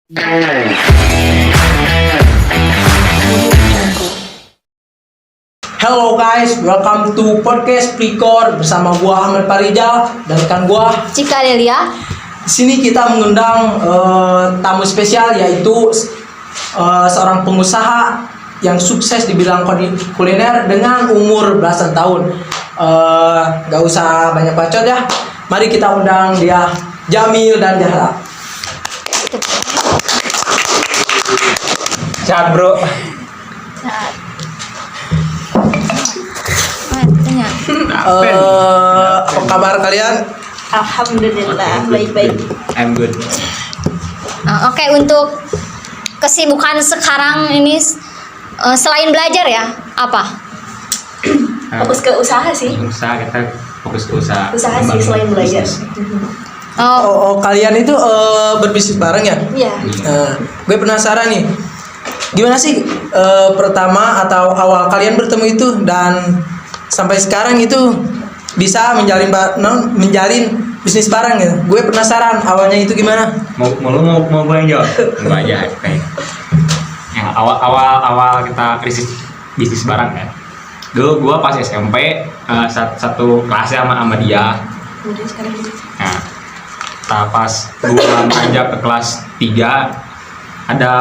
Hello guys, welcome to podcast Precor bersama gua Ahmad Parijal dan rekan gua Cika Delia. Di sini kita mengundang tamu spesial yaitu seorang pengusaha yang sukses di bidang kuliner dengan umur belasan tahun. Gak usah banyak bacot ya. Mari kita undang dia, Jamil dan Jahra. Sehat bro. Tanya. Apa kabar kalian? Alhamdulillah, baik-baik. I'm good. Oke, untuk kesibukan sekarang ini selain belajar ya, apa? Fokus ke usaha sih. Usaha kita fokus ke usaha. Usaha sih selain belajar. Oh, Kalian itu berbisnis bareng ya? Iya. Gue penasaran nih, gimana sih pertama atau awal kalian bertemu itu dan sampai sekarang itu bisa menjalin bisnis bareng ya? Gue penasaran awalnya itu gimana? Mau gue yang jawab? Enggak aja. Kayak yang awal kita krisis bisnis bareng ya. Dulu gue pas SMP satu kelasnya sama dia. Nah, pas gue beranjak ke kelas 3 ada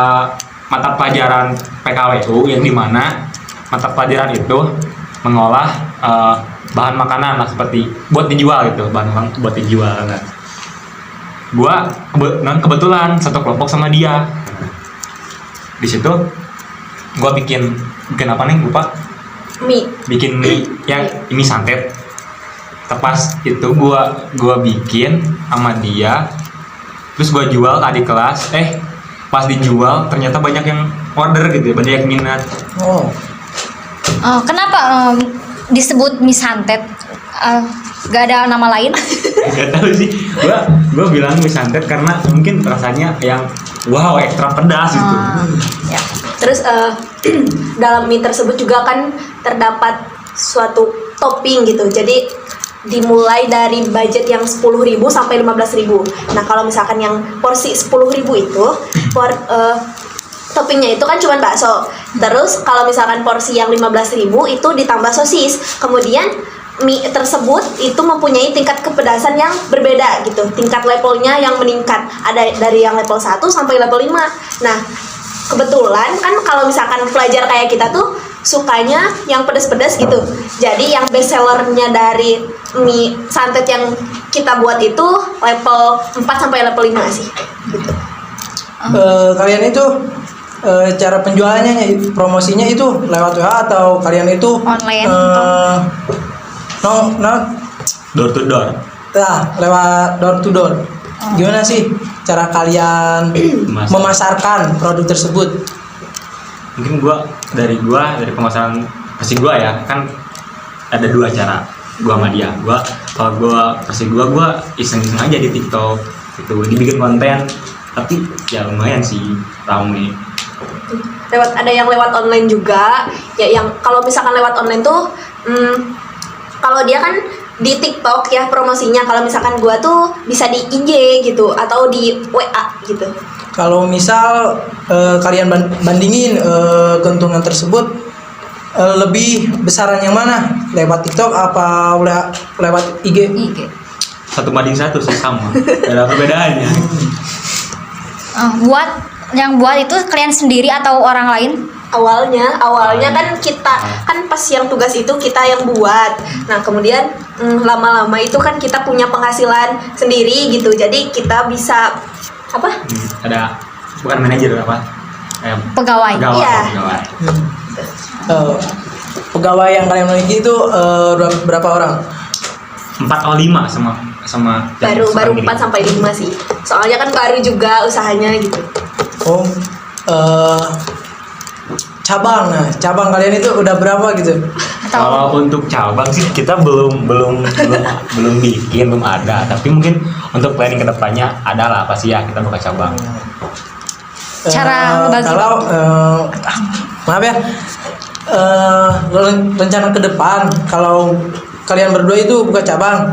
mata pelajaran PKWU yang dimana mata pelajaran itu mengolah bahan makanan lah, seperti buat dijual gitu, bahan buat dijual. Nah, gua kebetulan satu kelompok sama dia. Di situ gua bikin apa nih, lupa. Bikin mie yang ini santet. Tepas itu gua bikin sama dia, terus gua jual ke adik kelas. Pas dijual ternyata banyak yang order gitu, banyak yang minat. kenapa disebut mie santet? Gak ada nama lain? Gak tahu sih. Gua bilang mie santet karena mungkin rasanya yang wow, ekstra pedas gitu. Ya. Terus dalam mie tersebut juga kan terdapat suatu topping gitu. Jadi dimulai dari budget yang 10.000 sampai 15.000. Nah, kalau misalkan yang porsi 10.000 itu toppingnya itu kan cuma bakso. Terus kalau misalkan porsi yang 15.000 itu ditambah sosis. Kemudian mie tersebut itu mempunyai tingkat kepedasan yang berbeda gitu. Tingkat levelnya yang meningkat. Ada dari yang level 1 sampai level 5. Nah, kebetulan kan kalau misalkan pelajar kayak kita tuh sukanya yang pedas-pedas gitu. Jadi yang best sellernya dari mie santet yang kita buat itu level 4 sampai level 5 sih gitu. Kalian itu cara penjualannya, promosinya itu lewat WA atau kalian itu Online Door to door. Lewat door to door. Gimana sih cara kalian memasarkan produk tersebut? Mungkin dari pemasaran versi gua ya, kan ada dua cara gua sama dia. Versi gua iseng-iseng aja di TikTok itu, dibikin konten, tapi ya lumayan sih ramai. Ada yang lewat online juga ya, yang kalau misalkan lewat online tuh kalau dia kan di TikTok ya promosinya, kalau misalkan gua tuh bisa di IG gitu atau di WA gitu. Kalau misal kalian bandingin keuntungan tersebut, lebih besaran yang mana? Lewat TikTok apa lewat IG? 1:1 sih, sama. Gak ada perbedaannya. Buat itu kalian sendiri atau orang lain? Awalnya kan kita kan pas yang tugas itu kita yang buat. Nah, kemudian lama-lama itu kan kita punya penghasilan sendiri gitu. Jadi kita bisa apa? Ada bukan manajer apa? Pegawai. Iya. Pegawai. Pegawai yang kalian miliki itu berapa orang? 4 atau 5 sama Baru 4 sampai 5 sih. Soalnya kan baru juga usahanya gitu. Cabang kalian itu udah berapa gitu? Kalau untuk cabang sih kita belum bikin, belum ada. Tapi mungkin untuk planning kedepannya ada lah pasti ya, kita buka cabang. Cara bagi. Kalau maaf ya, rencana ke depan kalau kalian berdua itu buka cabang,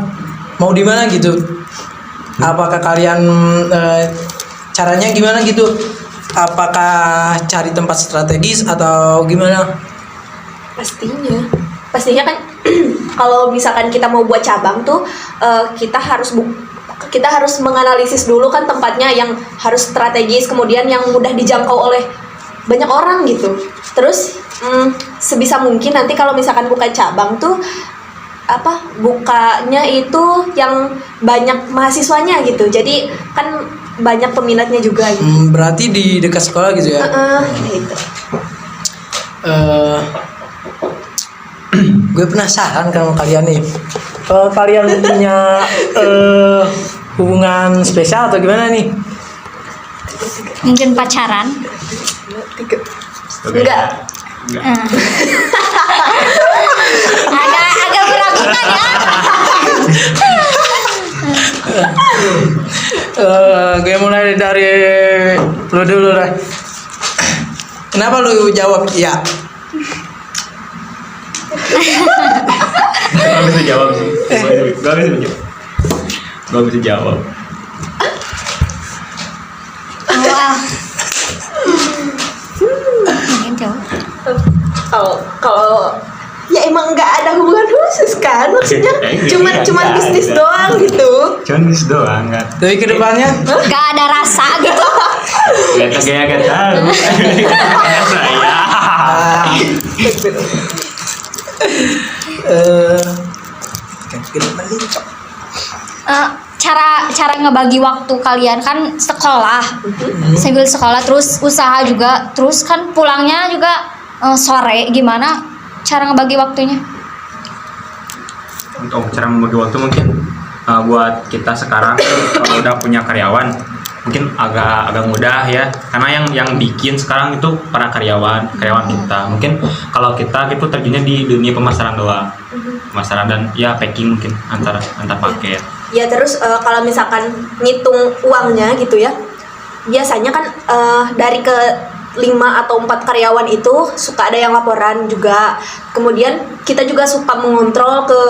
mau di mana gitu? Apakah kalian caranya gimana gitu? Apakah cari tempat strategis atau gimana? Pastinya kan kalau misalkan kita mau buat cabang tuh kita harus menganalisis dulu kan tempatnya yang harus strategis, kemudian yang mudah dijangkau oleh banyak orang gitu. Terus sebisa mungkin nanti kalau misalkan buka cabang tuh bukanya itu yang banyak mahasiswanya gitu. Jadi kan banyak peminatnya juga gitu. Berarti di dekat sekolah gitu ya? Gitu. Gue penasaran sama kalian nih. Kalau kalian punya hubungan spesial atau gimana nih? Mungkin pacaran. Enggak. Agak meragukan ya. Gue mulai dari lu dulu lah. Kenapa lu jawab iya? Gak bisa jawab sih. Gak bisa jawab. Wah. Mungkin jawab. Kalau ya emang nggak ada hubungan khusus kan, maksudnya cuman bisnis doang gitu. Cuman bisnis doang kan. Tapi kedepannya? Gak ada rasa gitu. Gak tahu. Saya. Cara ngebagi waktu kalian kan sekolah, sambil sekolah terus usaha juga, terus kan pulangnya juga sore. Gimana cara ngebagi waktunya? Untuk cara membagi waktu mungkin buat kita sekarang kalau udah punya karyawan mungkin agak mudah ya, karena yang bikin sekarang itu para karyawan kita. Mungkin kalau kita gitu terjunnya di dunia pemasaran doang, pemasaran dan ya packing mungkin antar paket. Ya terus kalau misalkan ngitung uangnya gitu ya, biasanya kan dari ke 5 atau 4 karyawan itu suka ada yang laporan juga. Kemudian kita juga suka mengontrol ke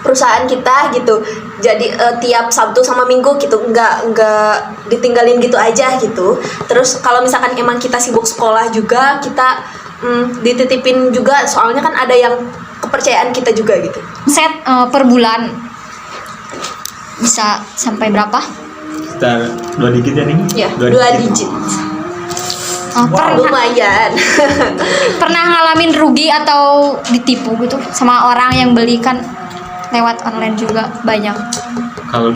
perusahaan kita gitu. Jadi tiap Sabtu sama Minggu gitu, nggak ditinggalin gitu aja gitu. Terus kalau misalkan emang kita sibuk sekolah juga, kita dititipin juga, soalnya kan ada yang kepercayaan kita juga gitu. Set per bulan bisa sampai berapa? Sekitar 2 digit ya nih? Ya, 2 digit. Lumayan. Pernah ngalamin rugi atau ditipu gitu sama orang yang beli kan lewat online juga banyak? Kalau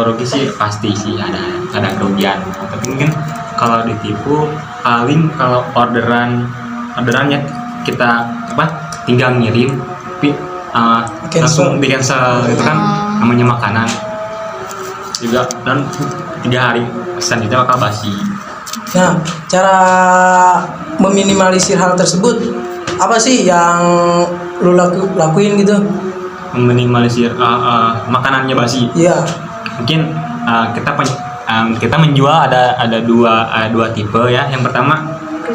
rugi sih pasti sih ada kerugian. Tapi mungkin kalau ditipu paling kalau orderannya kita tinggal ngirim tapi langsung di cancel itu kan namanya makanan juga, dan 3 hari selanjutnya bakal basi. Nah, cara meminimalisir hal tersebut apa sih yang lu lakuin gitu? Meminimalisir makanannya basi. Iya. Mungkin kita menjual ada dua tipe ya. Yang pertama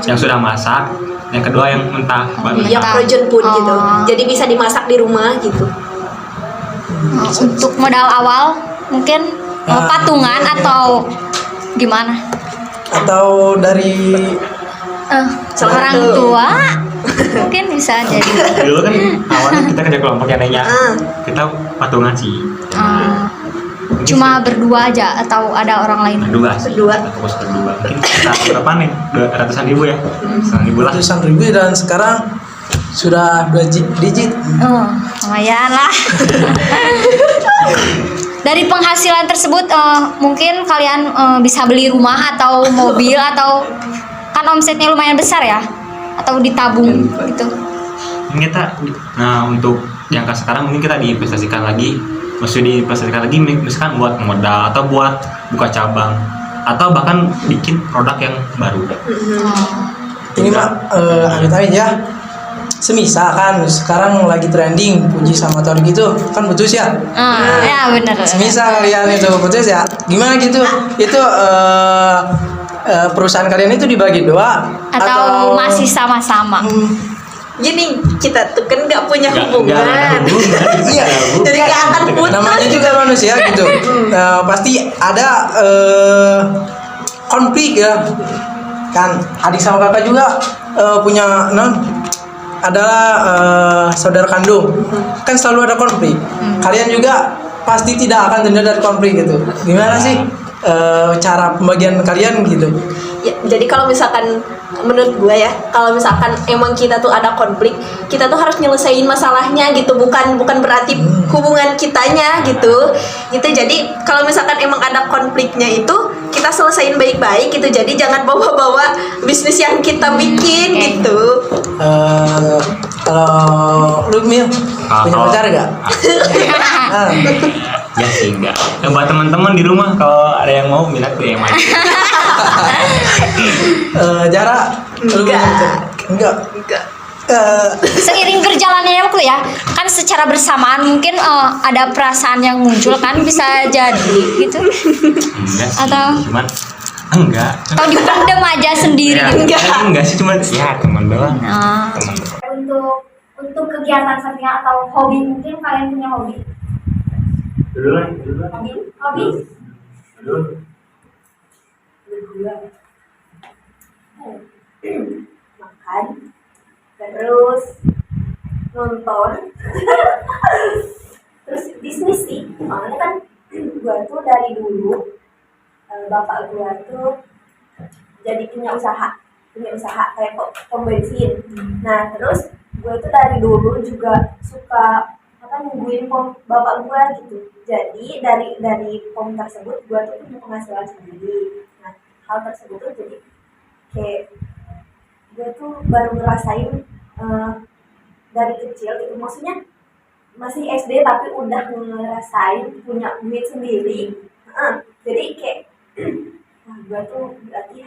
yang sudah masak, yang kedua yang mentah. Yang frozen food gitu. Jadi bisa dimasak di rumah gitu. Untuk modal awal mungkin patungan atau gimana? Atau dari Orang tua mungkin bisa jadi. Dulu kan awalnya kita kerja kelompok ya Nenya. Kita patungan sih. Cuma berdua aja atau ada orang lain? Berdua. Fokus berdua. Mungkin berapa nih? Ratusan ribu ya? Ratusan ribu dan sekarang sudah 2 digit. Lumayan lah. Dari penghasilan tersebut mungkin kalian bisa beli rumah atau mobil atau kan omsetnya lumayan besar ya, atau ditabung gitu. Nah untuk jangka sekarang mungkin kita diinvestasikan lagi, misalkan buat modal atau buat buka cabang atau bahkan bikin produk yang baru. Ini mah amit-amit ya. Semisal kan sekarang lagi trending puji sama motor gitu kan, putus ya? Ya benar. Semisal kalian itu putus ya, gimana gitu? Itu perusahaan kalian itu dibagi 2 atau masih sama-sama? Gini, kita tuh kan nggak punya hubungan. Iya. Jadi nggak akan putus. Namanya juga manusia gitu. Pasti ada konflik ya kan, adik sama kakak juga punya adalah saudara kandung, kan selalu ada konflik. Kalian juga pasti tidak akan terhindar dari konflik gitu. Gimana sih cara pembagian kalian gitu? Ya, jadi kalau misalkan menurut gue ya, kalau misalkan emang kita tuh ada konflik, kita tuh harus nyelesain masalahnya gitu, bukan berarti hubungan kitanya gitu. Gitu. Jadi kalau misalkan emang ada konfliknya itu kita selesain baik-baik gitu. Jadi jangan bawa-bawa bisnis yang kita bikin gitu. Kalau lu Mil punya pacar gak? Ya sih enggak. Buat teman-teman di rumah kalau ada yang mau minat tuh yang main. Jarak lu punya pacar? Enggak. Seiring berjalannya waktu ya, kan secara bersamaan mungkin ada perasaan yang muncul kan, bisa jadi gitu. Enggak sih. Atau enggak. atau dipendam aja sendiri Ya, gitu. enggak sih, cuma ya teman doang. Ah. Teman doang. Untuk kegiatan sampingan atau hobi, mungkin kalian punya hobi? Hobi? Makan, terus nonton, Terus bisnis sih, soalnya kan gua tuh dari dulu bapak gua tuh jadi punya usaha kayak pom bensin. Nah terus gua tuh dari dulu juga suka nungguin pom bapak gua gitu. Jadi dari pom tersebut gua tuh punya penghasilan sendiri. Nah hal tersebut tuh jadi kayak gue tuh baru ngerasain dari kecil gitu, maksudnya masih SD tapi udah ngerasain punya duit sendiri. Jadi kayak wah, gue tuh berarti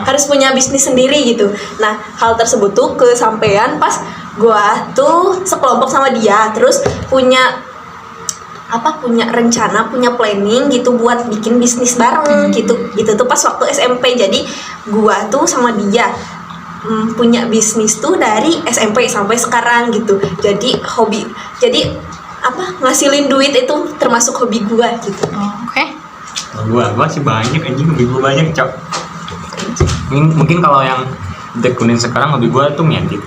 harus punya bisnis sendiri gitu. Nah hal tersebut tuh kesampean pas gua tuh sekelompok sama dia, terus punya rencana, punya planning gitu buat bikin bisnis bareng gitu. Itu tuh pas waktu SMP. Jadi gua tuh sama dia punya bisnis tuh dari SMP sampai sekarang gitu. Jadi ngasilin duit itu termasuk hobi gua gitu. Oke. Gua sih banyak anjing, hobi gua banyak, Cok. Mungkin kalau yang ditekunin sekarang hobi gua tuh ngedit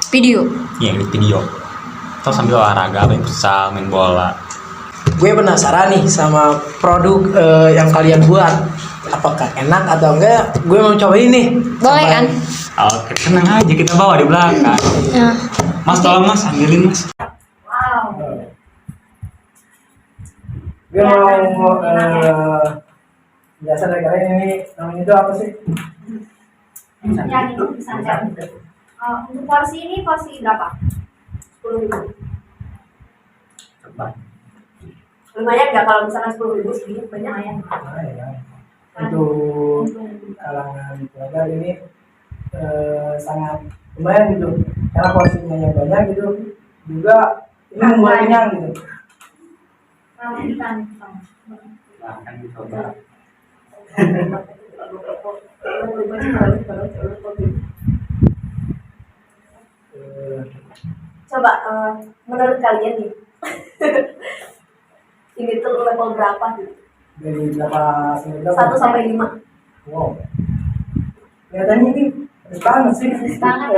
Video. video. Atau sambil olahraga, main futsal, main bola. Gue penasaran nih sama produk yang kalian buat. Apakah enak atau enggak? Gue mau cobain nih. Boleh kan? Oke, tenang aja, kita bawa di belakang. Nah, Mas, tolong Mas, ambilin Mas. wow. Gue mau biasa dari ini namanya itu apa sih? Yang itu bisa aja. Untuk porsi ini porsi berapa? 10.000. Lumayan nggak kalau misalkan 10.000 segini banyak ya? Untuk kalangan keluarga ini sangat lumayan gitu, karena porsinya yang banyak gitu, juga ini membuat kenyang gitu. Ikan. Akan dicoba. Coba menurut kalian nih ini tuh level berapa gitu? Dari berapa 1 sampai 5. Wow, kelihatannya ini pedes banget sih. Pedes banget.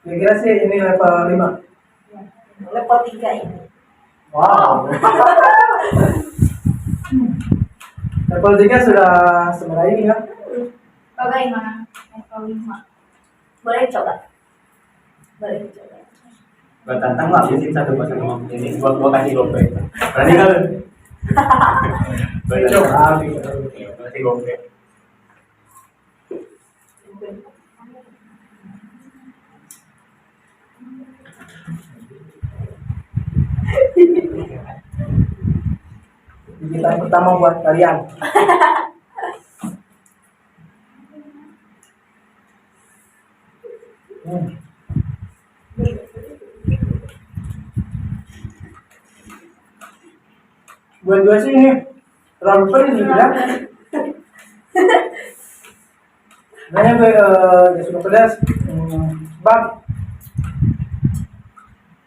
Kira-kira sih ini level 5. Level 3 ini. Wow. Level 3 sudah sebenarnya ini kan? Bagaimana? Level 5. Boleh coba. Boleh coba. Gua tantang lah, bisin 1 pasang ngomong ini. Gua kasih gopay. Berani kan? Coba. Gua kasih gopay. Gigitan pertama buat kalian. Buat gue sih ini terlalu pedas gitu ya. Makanya gue ya suka pedas. Bang,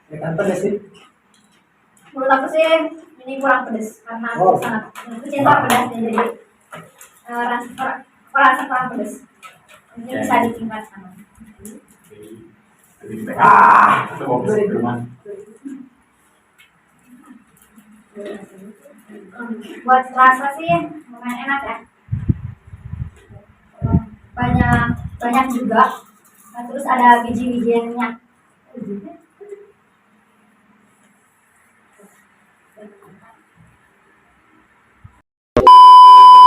ya kan pedas sih. Menurut aku sih ini kurang pedas karena Oh. aku sangat pecinta pedas dan jadi rasa kurang pedas. Ini bisa ditingkatkan. Itu bagus teman. Buat rasa sih lumayan enak ya. Banyak juga. Nah, terus ada biji-bijiannya.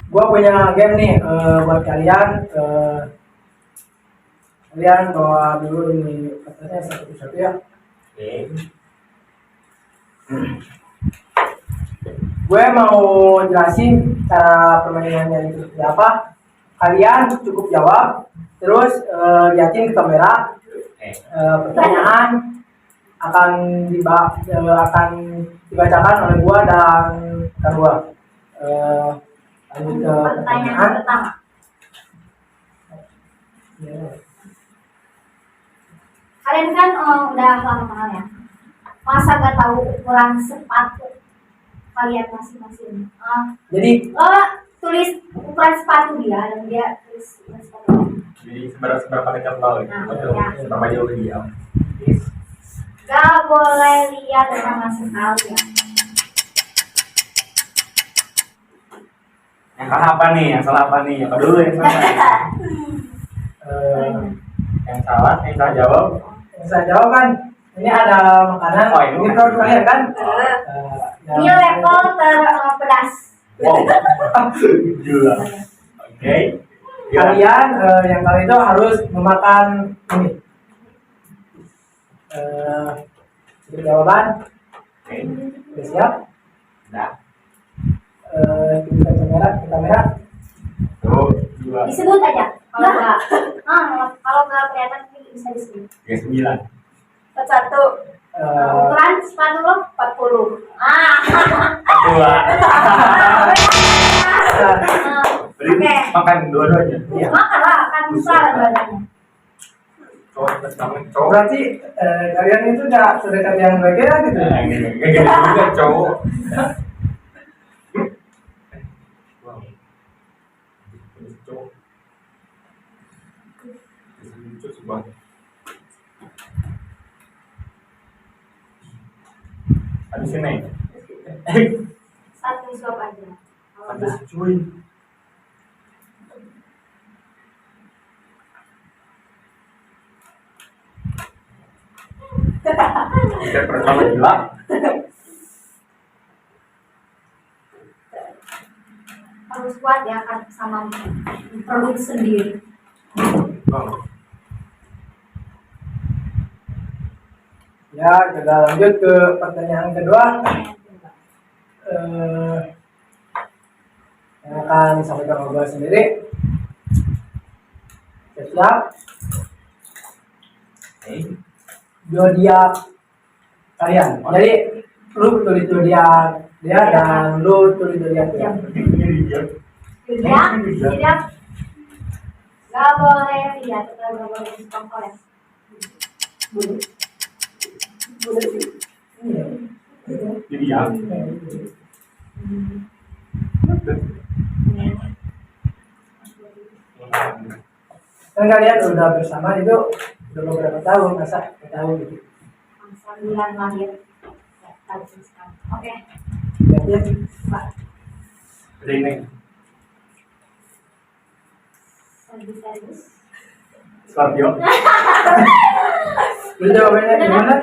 Gua punya game nih buat kalian. Kalian bawa dulu ini katanya satu-satu ya. Oke. Gue mau jelasin cara permainannya itu seperti apa. Kalian cukup jawab, terus liatin ke kamera. Pertanyaan akan dibacakan oleh gua dan rekan gua. Lanjut ke Pertanyaan pertanyaan. pertama. Kalian kan udah lama kenal ya. Masa gak tahu ukuran sepatu kalian masing-masing? Jadi Tulis ukuran sepatu dia dan dia tulis ukuran sepatu. Jadi seberapa dekat laut? Nah, Betul. ya. Seberapa jauh dia? Gak boleh lihat sama sekali ya. Yang salah apa nih? Yang salah apa nih? Apa dulu yang salah? Yang salah jawab. saya jawab kan, ini ada makanan. Oh, ini ini produk kalian kan? Ini level terpedas. Wow. Gila. Oke. Kalian yang kali itu harus memakan ini. Sedikit jawaban. Oke. Sudah siap? Nah. Kita kamera. Tuh, dua. Disebut aja. Kalau nggak, kalau nggak kelihatan ini bisa disebut. Oke, 9. Satu. Ukuran sepatu lo 40. Dua. Beri Oke. makan dua-duanya. Iya. Makan lah, kan bisa lah dua-duanya. Cowok. Berarti kalian itu udah sedekat yang bagian gitu. Nah, gak gitu juga cowok. Wow. Cowok. Lucu sebuah. Habis ini. Satu suap aja. Kalau Habis nggak, cuy. Kita pertama gila. harus kuat ya kan sama produk sendiri. Oh. Ya, kita lanjut ke pertanyaan kedua. Yang akan sampaikan ngobrol sendiri. Siap? Zodiak kalian. Jadi lu tulis zodiak dia dan lu tulis zodiak dia. Tidak, nggak boleh lihat, nggak boleh sekongkol ya. Jadi ya. Kan kalian udah bersama itu udah beberapa tahun, masa tahu gitu. Bulan lahir. Ya, tahu sekarang. Oke, Ya, Pak. Ini Sagittarius. Scorpio. lu jawabannya gimana?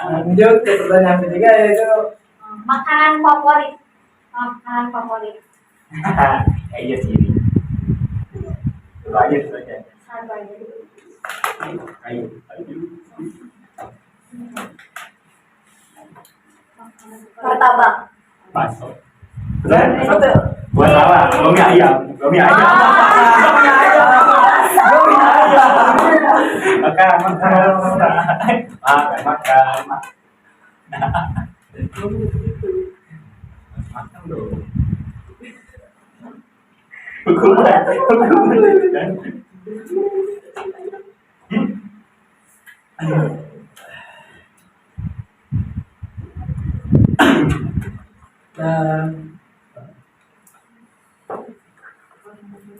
Lanjut ke pertanyaan ketiga yaitu Makanan favorit. Makanan favorit. Iya sih ini. Itu aja itu aja. Satu aja. Ayo. Martabak. Bakso. Betul. Gua salah. Gua mie ayam. Makan. Makan. Makan dong. Dan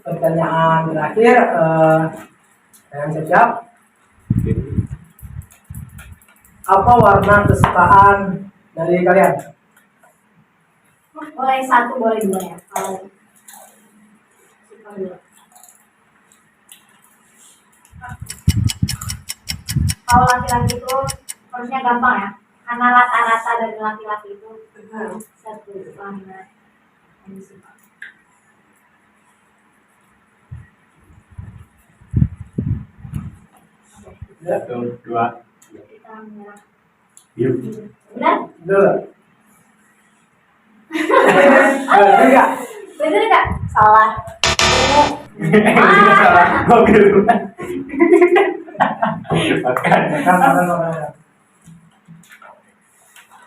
pertanyaan terakhir, yang siap. Apa warna kesukaan dari kalian? Boleh satu, boleh dua ya. Kalau suka dua. Kalau laki-laki itu harusnya gampang ya, karena rata-rata dari laki-laki itu satu warna yang disuka. Satu, dua, Kita menyerah. biru. Benar? Dulu. Tiga. Benar nggak? Salah. Gua biru. Makan.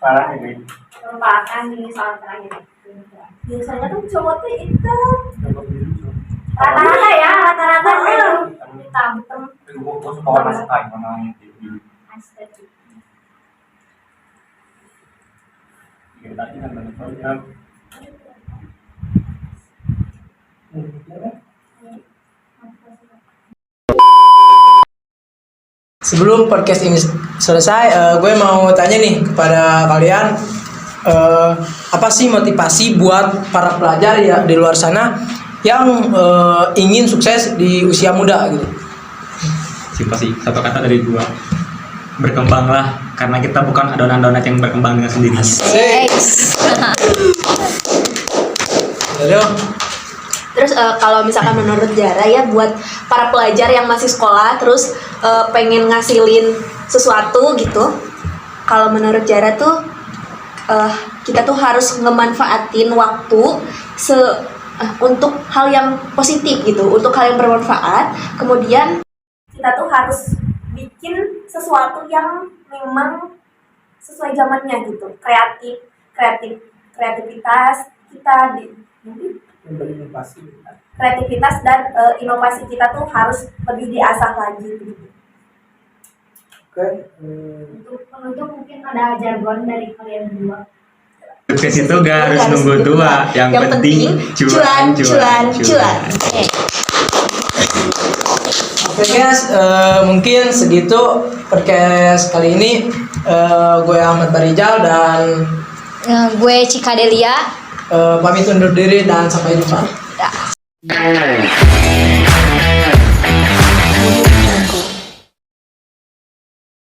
Parah ini. Merupakan ini soal terakhir. Biasanya tuh cowok tuh hitam. Rata-rata ya, rata-rata hitam. Gua suka warna sky, warna biru. Aesthetic. Kita aja kan banyak. Sebelum podcast ini selesai, gue mau tanya nih kepada kalian, apa sih motivasi buat para pelajar ya di luar sana yang ingin sukses di usia muda gitu? Simpel sih, satu kata dari gua, berkembanglah, karena kita bukan adonan-adonan yang berkembang dengan sendiri. Ayo. Terus kalau misalkan menurut Jara ya, buat para pelajar yang masih sekolah terus pengen ngasilin sesuatu gitu, kalau menurut Jara tuh kita tuh harus ngemanfaatin waktu untuk hal yang positif gitu, untuk hal yang bermanfaat. Kemudian Kita tuh harus bikin sesuatu yang memang sesuai zamannya gitu. Kreativitas kita kreativitas dan inovasi kita tuh harus lebih diasah lagi gitu. Oke. Untuk penutup mungkin ada jargon dari kalian berdua. Sukses itu gak harus nunggu tua, yang penting cuan. Oke guys, mungkin segitu podcast kali ini. Gue Ahmad Barijal dan Gue Cika Delia. pamit undur diri dan sampai jumpa. Dah.